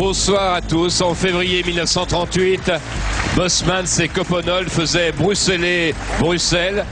Bonsoir à tous. En février 1938, Bosmans et Coppenole faisaient bruxeller Bruxelles.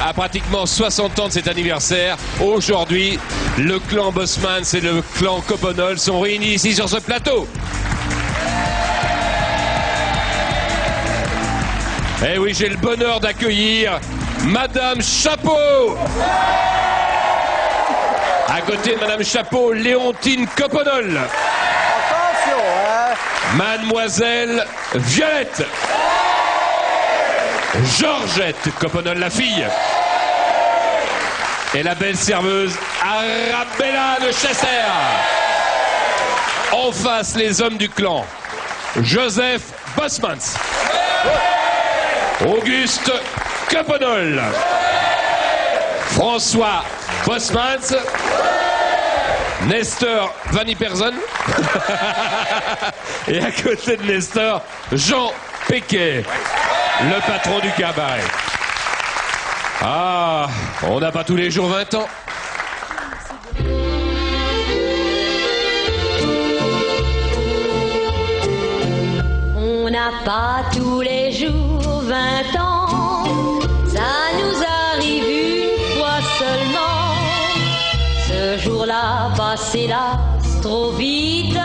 À pratiquement 60 ans de cet anniversaire, aujourd'hui, le clan Bosmans et le clan Coppenole sont réunis ici sur ce plateau. Eh oui, j'ai le bonheur d'accueillir Madame Chapeau. À côté de Madame Chapeau, Léontine Coppenole. Attention, hein. Mademoiselle Violette. Georgette Coppenole, la fille. Et la belle serveuse Arabella de Chester. En face, les hommes du clan. Joseph Bosmans. Auguste Coppenole. François Bosmans. Nestor Van Yperson. Et à côté de Nestor, Jean Péquet, le patron du cabaret. Ah, on n'a pas tous les jours 20 ans. On n'a pas tous les jours 20 ans, ça nous arrive une fois seulement. Ce jour-là passe hélas trop vite,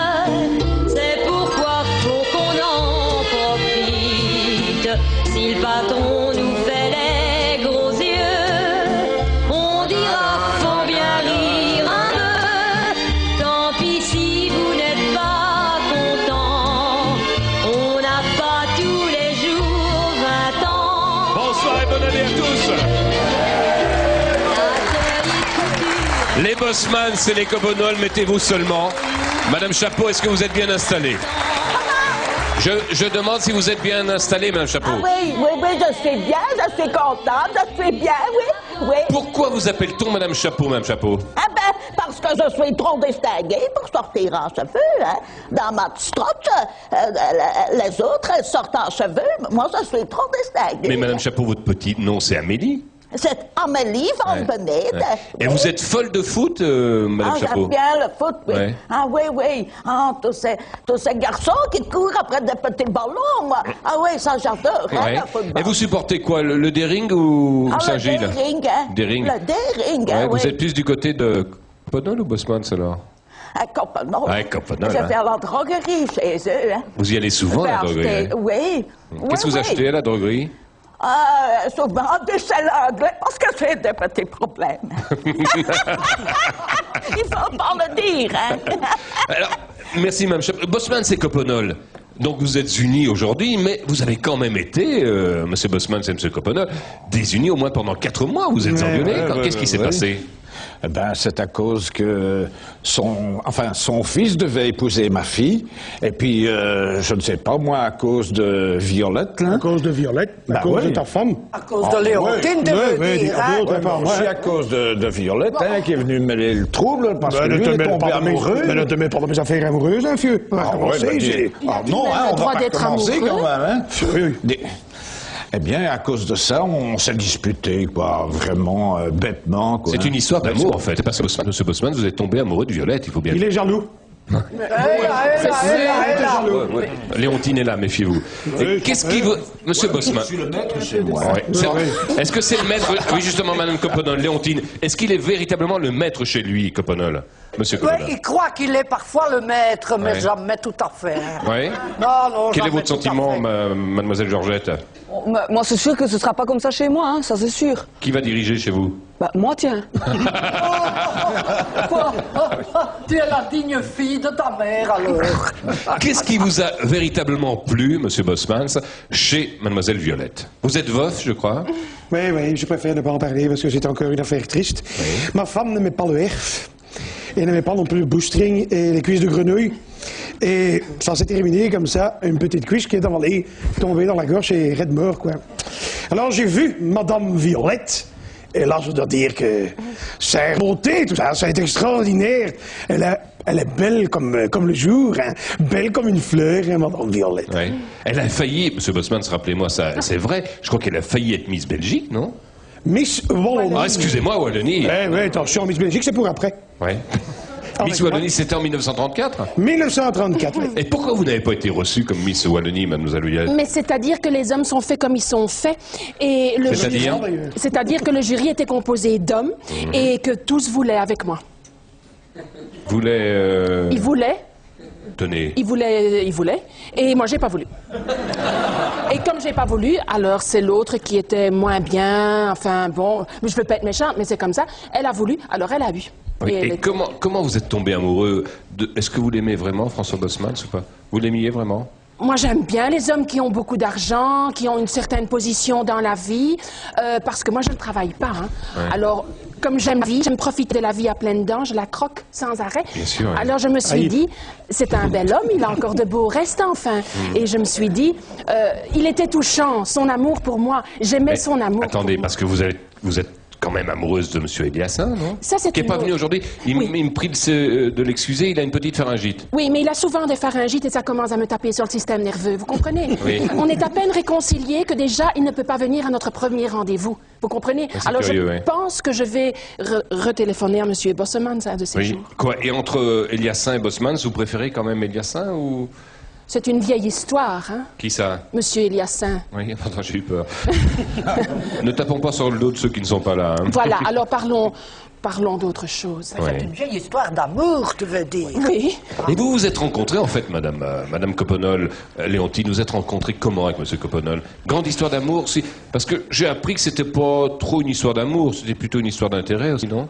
c'est pourquoi faut qu'on en profite. Si le patron nous fait les gros yeux, on dira faut bien rire un peu. Tant pis si vous n'êtes pas content, on n'a pas tous les jours 20 ans. Bonsoir et bonne année à tous. Les Bosmans et les Coppenole, mettez-vous seulement. Madame Chapeau, est-ce que vous êtes bien installée? Je demande si vous êtes bien installée, Madame Chapeau. Ah oui, je suis bien, je suis contente, je suis bien, oui. Pourquoi vous appelle-t-on Madame Chapeau, Madame Chapeau? Ah ben, parce que je suis trop distinguée pour sortir en cheveux, hein. Dans ma petite trotte, les autres, elles sortent en cheveux, moi je suis trop distinguée. Mais Madame Chapeau, votre petit nom, c'est Amélie? C'est Amélie Van Benede. Et vous êtes folle de foot, Madame Chapeau? J'aime bien le foot, oui. Ouais. Ah oui. Ah, tous ces garçons qui courent après des petits ballons, moi. Ah oui, ça j'adore, hein, Ouais. le football. Et vous supportez quoi, le Dering ou Ah, Saint-Gilles? le Dering, hein. Dering. Le Dering, Ouais, hein, vous oui. êtes plus du côté de Coppenole ou Bosmans alors? À Coppenole. Ouais, Coppenole, Je hein. vais à la droguerie chez eux, hein. Vous y allez souvent à la Je vais droguerie? acheter- Oui. Qu'est-ce que vous achetez à la droguerie? Souvent des sels anglais parce que j'ai des petits problèmes. Il faut pas le dire, hein. Alors, merci Mme Chapeau. Bosmans et Coppenole. Donc vous êtes unis aujourd'hui, mais vous avez quand même été, M. Bosmans et M. Coppenole, désunis au moins pendant 4 mois. Vous êtes engueulés. Qu'est-ce qui s'est passé? Eh ben, c'est à cause que son fils devait épouser ma fille, et puis, je ne sais pas, moi, à cause de Violette, là. À cause de Violette, à Bah cause de oui. ta femme. À cause de Léontine, tu veux dire, hein. C'est à cause de Violette, hein, qui est venue mêler le trouble, parce que Ne lui, te il est mêle tombé pas de mes- amoureux. mais ne te mets pas dans mes affaires amoureuses, hein, vieux. On va commencer, non, hein, on va pas commencer quand même, hein. Oui. Eh bien, à cause de ça, on s'est disputé, quoi, vraiment bêtement, quoi. C'est une histoire d'amour, en fait. Parce que M. Bosmans, vous êtes tombé amoureux de Violette, il faut bien Il dire. est jaloux. Ouais. Léontine est là, méfiez-vous. Et qu'est-ce qui vous... Monsieur Bosmans... Je suis le maître chez moi. Ouais. Est-ce que c'est le maître... Oui, justement, Madame Coppenole, Léontine, est-ce qu'il est véritablement le maître chez lui, Coppenole? Monsieur Oui, Coppenole. il croit qu'il est parfois le maître, mais Ouais. jamais tout à fait. Oui. Non, Quel est jamais votre tout à sentiment, fait. Mademoiselle Georgette? Moi, c'est sûr que ce sera pas comme ça chez moi, hein, ça c'est sûr. Qui va diriger chez vous? Bah, moi, tiens. Quoi Tu es la digne fille de ta mère, alors. Qu'est-ce qui vous a véritablement plu, Monsieur Bosmans, chez Mademoiselle Violette? Vous êtes veuf, je crois? Oui, je préfère ne pas en parler parce que c'est encore une affaire triste. Ma femme n'aimait pas le herf. Et n'aimait pas non plus le boustring et les cuisses de grenouille. Et ça s'est terminé comme ça, une petite cuisse qui est avalée, tombée dans la gorge et raide mort, quoi. Alors j'ai vu Madame Violette. Et là, je dois dire que c'est beauté, tout ça, ça a été extraordinaire. Elle est belle comme le jour, hein. Belle comme une fleur, hein, Madame Violette. Oui. Elle a failli, Monsieur Bosmans, rappelez-moi ça, c'est vrai, je crois qu'elle a failli être Miss Belgique, non? Miss Wallonie. Ah, excusez-moi, Wallonie. Oui, attention, Miss Belgique, c'est pour après. Oui. Miss Wallonie, c'était en 1934 1934, oui. Et pourquoi vous n'avez pas été reçue comme Miss Wallonie, mademoiselle Huyel? Mais c'est-à-dire que les hommes sont faits comme ils sont faits. Et le C'est-à-dire C'est-à-dire que le jury était composé d'hommes et que tous voulaient avec moi. Ils voulaient. Tenez. Ils voulaient, et moi j'ai pas voulu. Et comme j'ai pas voulu, alors c'est l'autre qui était moins bien, enfin bon, je veux pas être méchante, mais c'est comme ça. Elle a voulu, alors elle a eu. Oui, et elle comment vous êtes tombé amoureux de... Est-ce que vous l'aimez vraiment, François Bosmans, ou pas? Vous l'aimiez vraiment? Moi, j'aime bien les hommes qui ont beaucoup d'argent, qui ont une certaine position dans la vie, parce que moi, je ne travaille pas. Hein. Ouais. Alors, comme j'aime la vie, j'aime profiter de la vie à pleines dents, je la croque sans arrêt. Bien sûr, ouais. Alors, je me suis dit, c'est un bel homme, il a encore de beaux restes, enfin. Et je me suis dit, il était touchant, son amour pour moi. J'aimais son amour. Attendez, parce que vous êtes quand même amoureuse de M. Eliassin, non? Ça, c'est qui n'est pas venu aujourd'hui. Il me prie de l'excuser, il a une petite pharyngite. Oui, mais il a souvent des pharyngites et ça commence à me taper sur le système nerveux, vous comprenez? Oui. On est à peine réconciliés que déjà, il ne peut pas venir à notre premier rendez-vous. Vous comprenez? Alors, curieux, je pense que je vais retéléphoner à M. Bosmans un de ces jours. Quoi? Et entre Eliassin et Bosmans, vous préférez quand même Eliassin ou... C'est une vieille histoire, hein? Qui ça? Monsieur Eliassin. Oui, pardon, j'ai eu peur. Ne tapons pas sur le dos de ceux qui ne sont pas là. Hein. Voilà, alors parlons d'autre chose. Ouais. C'est une vieille histoire d'amour, tu veux dire. Oui. Et vous vous êtes rencontrés, en fait, Madame Coppenole, Léontine, vous êtes rencontrés comment avec Monsieur Coppenole? Grande histoire d'amour aussi? Parce que j'ai appris que c'était pas trop une histoire d'amour, c'était plutôt une histoire d'intérêt aussi, non?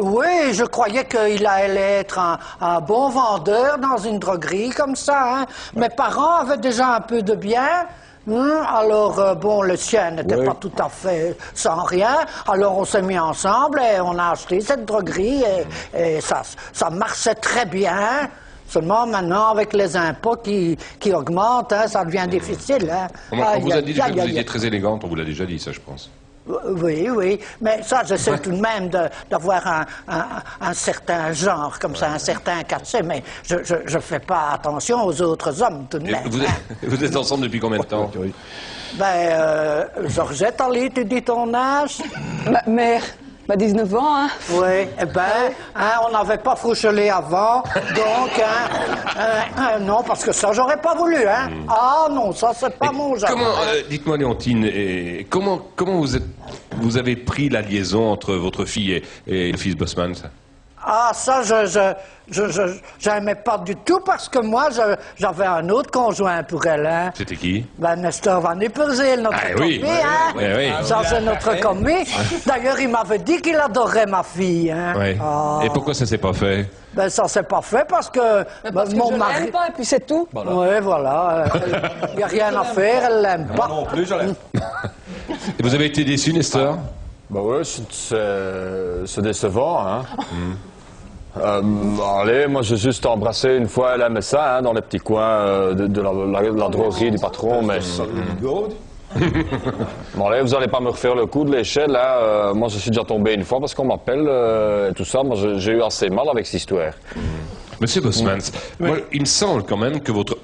Oui, je croyais qu'il allait être un bon vendeur dans une droguerie comme ça. Hein. Mes parents avaient déjà un peu de bien. Alors, bon, le sien n'était pas tout à fait sans rien. Alors, on s'est mis ensemble et on a acheté cette droguerie et ça marchait très bien. Seulement, maintenant, avec les impôts qui augmentent, hein, ça devient difficile. Hein. On vous a dit déjà que vous étiez très élégante, on vous l'a déjà dit, ça, je pense. Oui, mais ça, j'essaie tout de même d'avoir un certain genre, comme ça, un certain cachet, mais je fais pas attention aux autres hommes, tout de même. Vous êtes ensemble depuis combien de temps? Georgette, allez, tu dis ton âge? Mère, 19 ans, hein. Oui, on n'avait pas frouchelé avant, donc, non, parce que ça, j'aurais pas voulu, hein. Ah non, ça, c'est pas mon genre. Dites-moi, Léontine, comment vous avez pris la liaison entre votre fille et le fils Bosmans? Ah, ça, j'aimais pas du tout parce que moi, j'avais un autre conjoint pour elle, hein. C'était qui? Nestor Van Ypperzel, notre commis, hein. Oui. Ça, c'est notre commis. D'ailleurs, il m'avait dit qu'il adorait ma fille, hein. Oui. Ah. Et pourquoi ça s'est pas fait? Ça s'est pas fait parce que mon mari... l'aime pas, et puis c'est tout. Oui, voilà. Il n'y a rien à faire, elle l'aime pas. Non plus, je l'aime. Et vous avez été déçu, Nestor? Bah ouais, c'est décevant, hein. Allez, moi j'ai juste embrassé une fois, elle aimait ça, hein, dans les petits coins de la droguerie du patron, mais... Bon, allez, vous allez pas me refaire le coup de l'échelle, là. Moi, je suis déjà tombé une fois parce qu'on m'appelle et tout ça. Moi, j'ai eu assez mal avec cette histoire. Monsieur Bosmans, moi, il me semble quand même que votre...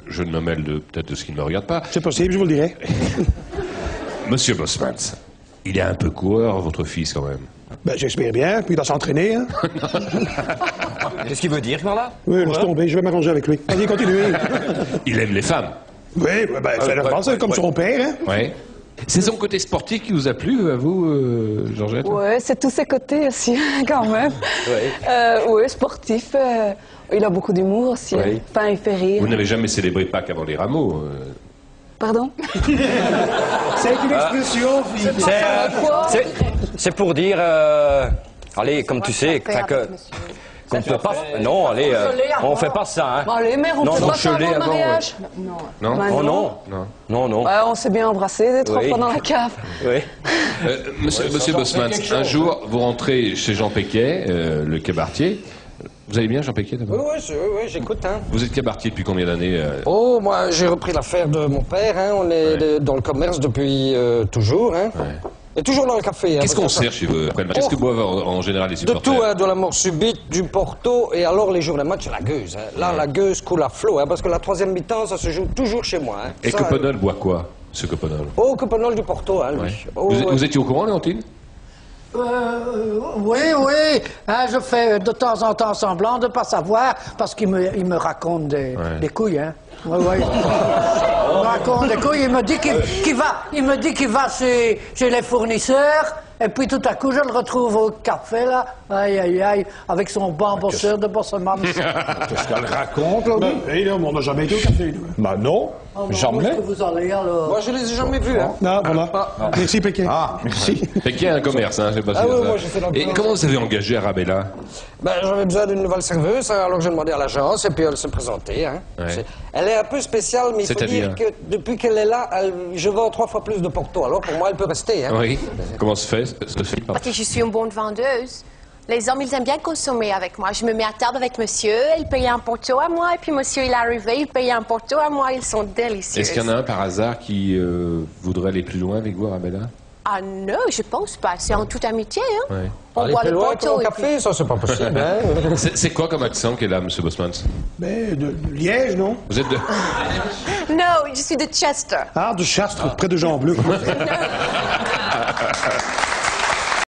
Je ne me mêle peut-être de ce qui ne me regarde pas. C'est possible, je vous le dirai. Monsieur Bosmans, il est un peu coureur, votre fils, quand même. J'espère bien, puis il doit s'entraîner, hein. Qu'est-ce qu'il veut dire, par là? Oui, laisse tomber, je vais m'arranger avec lui. Allez, continuez. Il aime les femmes. Oui, c'est normal, c'est comme son père, hein. Oui. C'est son côté sportif qui vous a plu, à vous, Georgette? Oui, c'est tous ses côtés aussi, quand même. Oui, sportif. Il a beaucoup d'humour aussi. Oui. Enfin, il fait rire. Vous n'avez jamais célébré Pâques avant les rameaux? Pardon? C'est une expression, fille. C'est pour dire, allez, comme tu sais, qu'on ne peut pas... Non, allez, on fait pas ça, hein. Bon, allez, mère, on fait pas ça avant le mariage. Non? Oh non. Non. Ouais, on s'est bien embrassés des 3 fois dans la cave. Oui. Monsieur Bosmans, un jour, vous rentrez chez Jean Péquet, le cabaretier. Vous allez bien, Jean Péquet, d'abord? Oui, j'écoute, hein. Vous êtes cabaretier depuis combien d'années? Oh, moi, j'ai repris l'affaire de mon père, hein. On est dans le commerce depuis toujours, hein. Ouais. Et toujours dans le café. Qu'est-ce qu'on sert chez vous après le match? Qu'est-ce que boivent en général les supporters? De tout, hein, de la mort subite, du Porto, et alors les jours de match, la gueuse. Hein. Là, la gueuse coule à flot, hein, parce que la 3e mi-temps, ça se joue toujours chez moi. Hein. Et Coppenole boit quoi, ce Coppenole? Oh, Coppenole du Porto, hein, lui. Ouais. Oh, vous étiez au courant, Léontine? Oui, oui. Hein, je fais de temps en temps semblant de ne pas savoir parce qu'il me raconte des couilles. Hein. Oui, oui. Il me raconte des couilles. Il me dit qu'il va chez les fournisseurs. Et puis tout à coup, je le retrouve au café, là, aïe, aïe, aïe, avec son bambosseur de Bosseman. Qu'est-ce qu'elle raconte, là? On n'a jamais été au café, nous. Bah non, jamais. Où est-ce que vous allez, alors? Moi, je les ai jamais vus, hein. Non, voilà. Merci, Pékin. Ah, merci. Pékin a un commerce, hein, je sais pas si Ah oui, c'est ça. moi, j'ai fait dans le Et commerce. comment vous avez engagé Arabella? Ben, j'avais besoin d'une nouvelle serveuse, alors j'ai demandé à l'agence, et puis elle s'est présentée. Hein. Ouais. Elle est un peu spéciale, mais il faut C'est-à-dire dire que depuis qu'elle est là, je vends 3 fois plus de Porto. Alors pour moi, elle peut rester. Hein. Oui. Comment se fait Parce que je suis une bonne vendeuse. Les hommes, ils aiment bien consommer avec moi. Je me mets à table avec monsieur, il paye un Porto à moi, et puis monsieur, il est arrivé, il paye un Porto à moi, ils sont délicieux. Est-ce qu'il y en a un par hasard qui voudrait aller plus loin avec vous, Arabella? Ah non, je pense pas. C'est en toute amitié, hein. Ouais. On Aller boit plus le loin Porto. qu'au et café, puis- ça, c'est pas possible. Hein. C'est quoi comme accent qu'elle a, M. Bosmans? Mais de Liège, non? Vous êtes de... Non, je suis de Chester. Ah, de Chastres, près de Jean-Bleu.